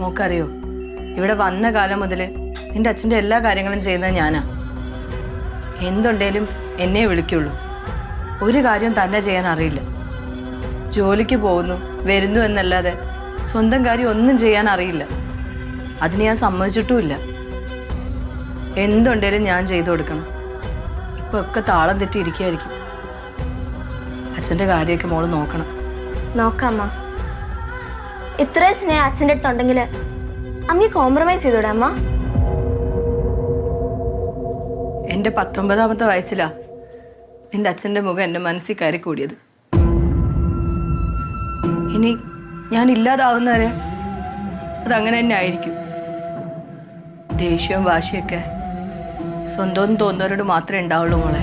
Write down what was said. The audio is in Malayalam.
മോക്കറിയോ, ഇവിടെ വന്ന കാലം മുതൽ നിന്റെ അച്ഛൻ്റെ എല്ലാ കാര്യങ്ങളും ചെയ്യുന്നത് ഞാനാ. എന്തുണ്ടേലും എന്നെ വിളിക്കുള്ളൂ. ഒരു കാര്യം തന്നെ ചെയ്യാൻ അറിയില്ല. ജോലിക്ക് പോകുന്നു വരുന്നു എന്നല്ലാതെ സ്വന്തം കാര്യം ഒന്നും ചെയ്യാൻ അറിയില്ല. അതിന് ഞാൻ സമ്മതിച്ചിട്ടുമില്ല. എന്തുണ്ടേലും ഞാൻ ചെയ്തു കൊടുക്കണം. ഇപ്പൊ ഒക്കെ താളം തെറ്റിയിരിക്കുകയായിരിക്കും. അച്ഛൻ്റെ കാര്യമൊക്കെ മോള് നോക്കണം. നോക്കാമ്മ. ഇത്രയും സ്നേഹം അച്ഛൻ്റെ അടുത്തുണ്ടെങ്കിൽ അമ്മ കോംപ്രമൈസ് ചെയ്തോടെ അമ്മ. എൻ്റെ 19ാമത്തെ വയസ്സിലാ നിന്റെ അച്ഛൻ്റെ മുഖം എൻ്റെ മനസ്സിൽ കയറി കൂടിയത്. ഇനി ഞാൻ ഇല്ലാതാവുന്നവരെ അതങ്ങനെ തന്നെ ആയിരിക്കും. ദേഷ്യവും വാശിയൊക്കെ സ്വന്തം തോന്നുന്നവരോട് മാത്രമേ ഉണ്ടാവുള്ളൂ മോളെ.